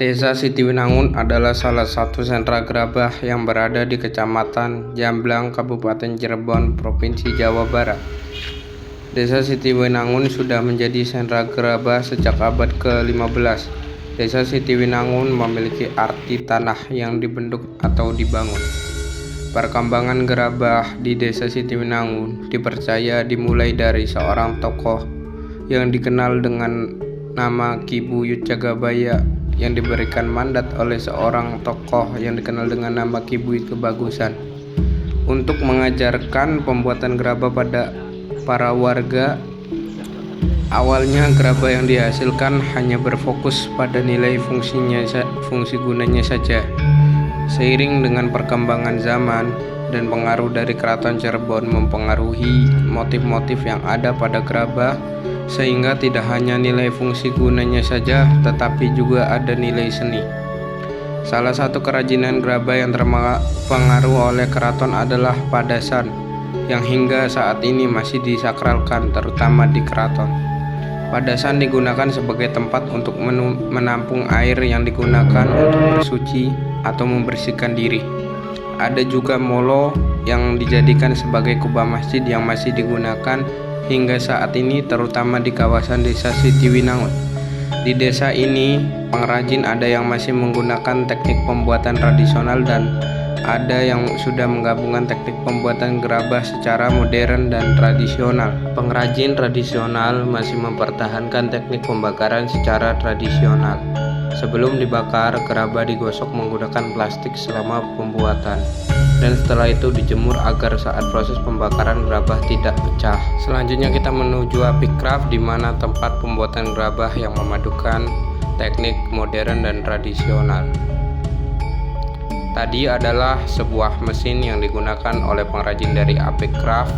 Desa Sitiwinangun adalah salah satu sentra gerabah yang berada di Kecamatan Jamblang, Kabupaten Cirebon, Provinsi Jawa Barat. Desa Sitiwinangun sudah menjadi sentra gerabah sejak abad ke-15. Desa Sitiwinangun memiliki arti tanah yang dibentuk atau dibangun. Perkembangan gerabah di Desa Sitiwinangun dipercaya dimulai dari seorang tokoh yang dikenal dengan nama Ki Buyut Jagabaya, yang diberikan mandat oleh seorang tokoh yang dikenal dengan nama Ki Buyut Kebagusan untuk mengajarkan pembuatan gerabah pada para warga. Awalnya gerabah yang dihasilkan hanya berfokus pada nilai fungsi gunanya saja. Seiring dengan perkembangan zaman dan pengaruh dari Keraton Cirebon mempengaruhi motif-motif yang ada pada gerabah, sehingga tidak hanya nilai fungsi gunanya saja, tetapi juga ada nilai seni. Salah satu kerajinan gerabah yang terpengaruh oleh keraton adalah padasan, yang hingga saat ini masih disakralkan, terutama di keraton. Padasan digunakan sebagai tempat untuk menampung air yang digunakan untuk bersuci atau membersihkan diri. Ada juga molo yang dijadikan sebagai kubah masjid yang masih digunakan hingga saat ini, terutama di kawasan Desa Sitiwinangun. Di desa ini, pengrajin ada yang masih menggunakan teknik pembuatan tradisional dan ada yang sudah menggabungkan teknik pembuatan gerabah secara modern dan tradisional. Pengrajin tradisional masih mempertahankan teknik pembakaran secara tradisional. Sebelum dibakar, gerabah digosok menggunakan plastik selama pembuatan, dan setelah itu dijemur agar saat proses pembakaran gerabah tidak pecah. Selanjutnya kita menuju Apikcraft, di mana tempat pembuatan gerabah yang memadukan teknik modern dan tradisional. Tadi adalah sebuah mesin yang digunakan oleh pengrajin dari Apikcraft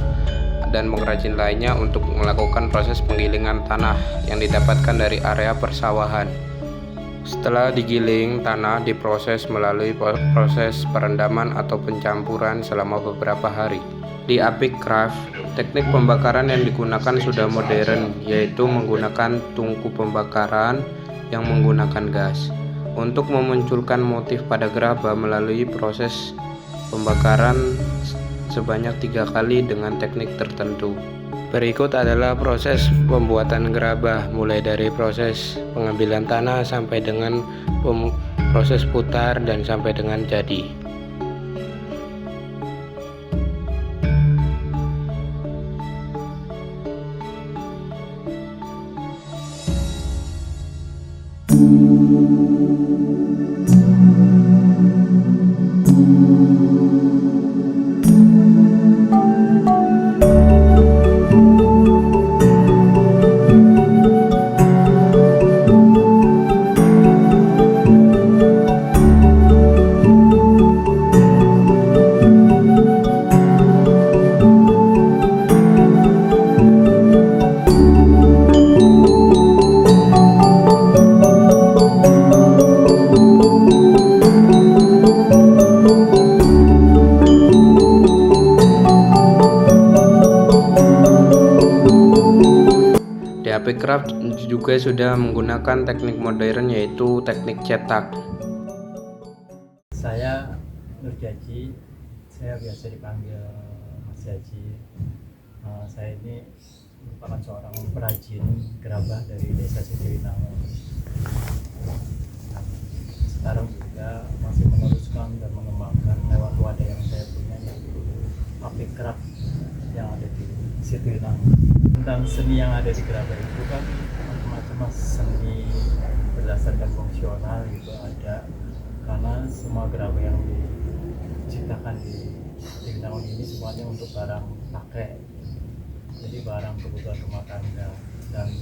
dan pengrajin lainnya untuk melakukan proses penggilingan tanah yang didapatkan dari area persawahan. Setelah digiling, tanah diproses melalui proses perendaman atau pencampuran selama beberapa hari. Di Apikcraft, teknik pembakaran yang digunakan sudah modern, yaitu menggunakan tungku pembakaran yang menggunakan gas untuk memunculkan motif pada gerabah melalui proses pembakaran sebanyak 3 kali dengan teknik tertentu. Berikut adalah proses pembuatan gerabah, mulai dari proses pengambilan tanah sampai dengan proses putar dan sampai dengan jadi. Apikcraft juga sudah menggunakan teknik modern, yaitu teknik cetak. Saya Nur Jaji, saya biasa dipanggil Mas Jaji. Saya ini merupakan seorang perajin gerabah dari Desa Sitiwinangun. Sekarang juga masih meneruskan dan mengembangkan lewat wadah yang saya punya, yaitu Apikcraft yang ada di Sitiwinangun. Tentang seni yang ada di gerabah itu kan macam-macam, seni berdasarkan fungsional gitu ada, karena semua gerabah yang diciptakan di Sitiwinangun ini semuanya untuk barang pakai, jadi barang kebutuhan rumah tangga. Dan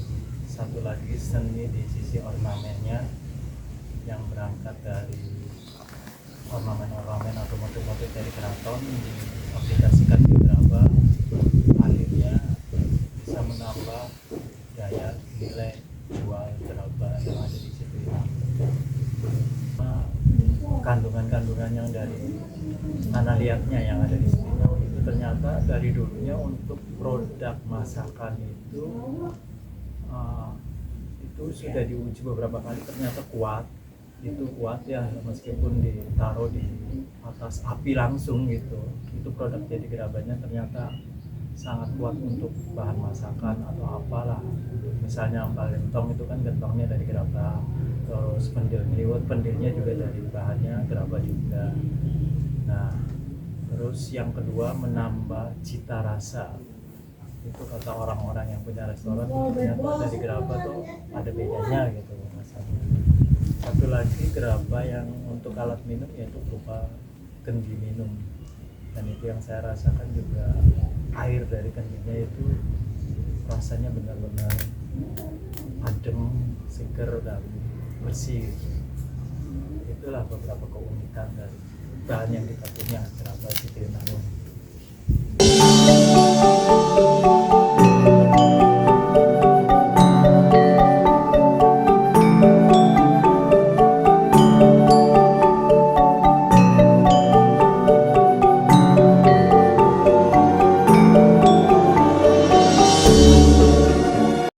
satu lagi seni di sisi ornamennya yang berangkat dari ornamen-ornamen atau motif-motif dari keraton diaplikasikan di gerabah, akhirnya bisa menambah daya nilai jual gerabah yang ada di situ. Kandungan-kandungan yang dari tanah liatnya yang ada di situ itu ternyata dari dulunya untuk produk masakan itu sudah diuji beberapa kali, ternyata kuat itu kuat ya, meskipun ditaruh di atas api langsung gitu, itu produk jadi gerabahnya ternyata sangat kuat untuk bahan masakan atau apalah. Misalnya ampal gentong itu kan gentongnya dari gerabah, terus pendil meliwet pendilnya juga dari bahannya gerabah juga. Nah, terus yang kedua menambah cita rasa, itu kata orang-orang yang punya restoran ternyata dari gerabah tuh ada bedanya gitu rasanya. Satu lagi gerabah yang untuk alat minum yaitu berupa kendi minum, dan itu yang saya rasakan juga, air dari kendinya itu rasanya benar-benar adem, seger dan bersih gitu. Itulah beberapa keunikan dari bahan yang kita punya gerabah Sitinangun.